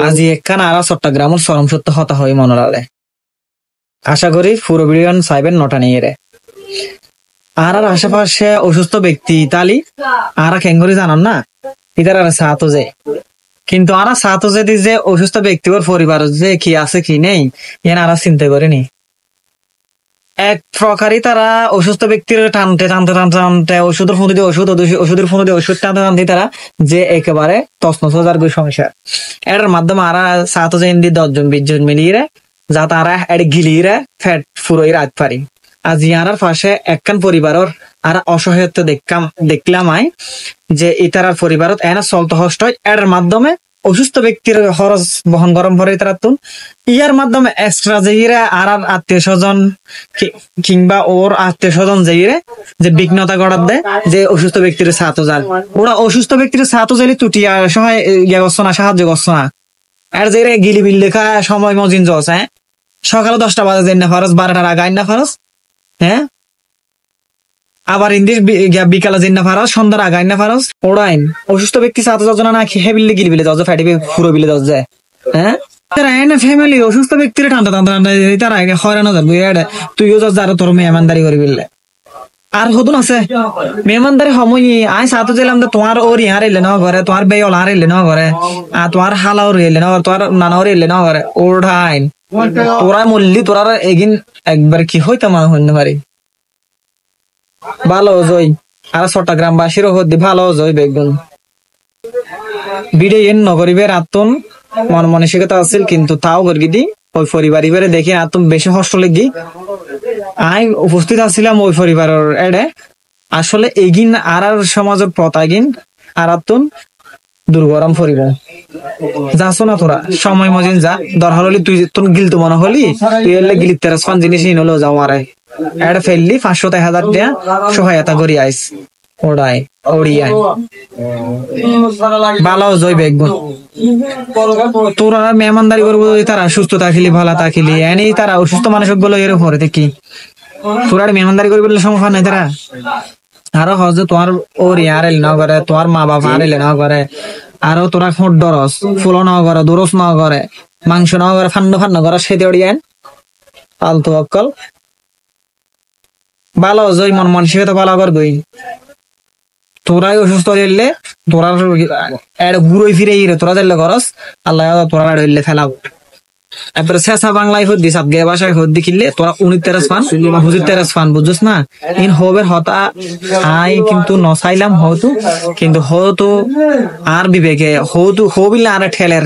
আজি একখান আরা চট্টগ্রামের চরম সত্য হতা হয়ে মনোলালে আশা করি পুরো ভিডিও সাইবেন নটা নিয়ে রে আর আশেপাশে অসুস্থ ব্যক্তি ইতালি আরা কেঙ্গরি জানান না ইতার আর সাথ যে কিন্তু আরা সাথ যে যে অসুস্থ ব্যক্তির পরিবার যে কি আছে কি নেই এন আরা চিন্তা করেনি এক প্রকারই তারা অসুস্থ ব্যক্তির টানতে টানতে টানতে টানতে ওষুধের ফোন দিয়ে ওষুধের ফোন দিয়ে ওষুধ টানতে টানতে তারা যে একেবারে তছনছ হাজার সংসার এটার মাধ্যমে আরা সাত যে ইন্দি 10 জন 20 জন মিলিয়ে যা তারা এর গিলিয়ে ফ্যাট ফুরোই রাত পারি আজ ইয়ার পাশে একখান পরিবারের আর অসহায়ত্ব দেখলাম যে ইতারার পরিবারত এনা চলতে হষ্ট এর মাধ্যমে অসুস্থ ব্যক্তির খরচ বহন গরম ভরে তারা তুন ইয়ার মাধ্যমে এক্সট্রা যেইরে আর আত্মীয় স্বজন কিংবা ওর আত্মীয় স্বজন যেইরে যে বিঘ্নতা গড়াত দেয় যে অসুস্থ ব্যক্তির ছাত্র যান ওরা অসুস্থ ব্যক্তির ছাত্র যাইলে তুটিয়া সহায় ইয়া করছো না সাহায্য করছো না আর যেইরে গিলি বিল লেখা সময় মজিন জস হ্যাঁ সকালে 10টা বাজে যাই না খরচ 12টার আগে আইন না খরচ হ্যাঁ আবার ইন্দির বিকালে যাই না ফারস সন্ধ্যার আগে আইন না ফারস ওড়াইন অসুস্থ ব্যক্তি ছাত্র যোজনা না খেয়ে বিল্লে গিলি বিলে যাও ফ্যাটি পুরো বিলে যাও যায় হ্যাঁ ফ্যামিলি অসুস্থ ব্যক্তির টানতে টানতে টানতে তার আগে হয়রানো যাবি তুইও যার তোর মেহমানদারি করি বিললে আর হতুন আছে মেহমানদারি সময় আই সাথে যেলাম তোমার ওর ইহার এলে না ঘরে তোমার বেয়ল আর এলে না ঘরে আর তোমার হালাও এলে না তোমার নানাও এলে না ঘরে ওড়াইন তোরা মল্লি তোরা এগিন একবার কি হইতে মা হইতে পারি ভালো জয় আর চট্টগ্রাম বাসীরও হদি ভালো জয় বেগুন ভিডিও এন নগরিবে রাতন মন মানসিকতা আছিল কিন্তু তাও করি দি ওই পরিবারে দেখি আতম বেশি কষ্ট লেগি আই উপস্থিত আছিলাম ওই পরিবারের এডে আসলে এগিন আর সমাজের পতাগিন আর আতন দুর্গরম পরিবার যাস না তোরা সময় মজিন যা দরকার হলি তুই তোর গিলতো মনে হলি তুই এলে গিলিত তেরাস পান জিনিস হলো যাও আরে এড ফেললি 500-1000 টাকা সহায়তা করি আইস ওড়াই ওড়িয়াই ভালো জয় বেগুন তোরা মেহমানদারি করবো তারা সুস্থ থাকিলি ভালো থাকিলি এনে তারা অসুস্থ মানুষ গুলো এর উপরে দেখি তোরা মেহমানদারি করবি সমস্যা নাই তারা আরো হজে তোমার ওর ইয়ার এলে না করে তোমার মা বাবা আর এলে না করে আরো তোরা খোঁট ডরস ফুলো না করে দরস না করে মাংস না করে ফান্ন করে সেদে ওড়িয়ান আলতু অক্কল ভালো জয় মন মানসিকতা ভালো করবই তোরাই অসুস্থ হইলে তোরা ঘুরোই ফিরে তোরা যাইলে খরচ আল্লাহ তোরা হইলে ফেলাও এরপরে শেষা বাংলায় হদ্দি সাত গে ভাষায় হদ্দি কিনলে তোরা 19 ফান 19 ফান বুঝছিস না ইন হবের হতা আই কিন্তু নসাইলাম হতো কিন্তু হতো আর বিবেকে হতো হবিলে আর ঠেলে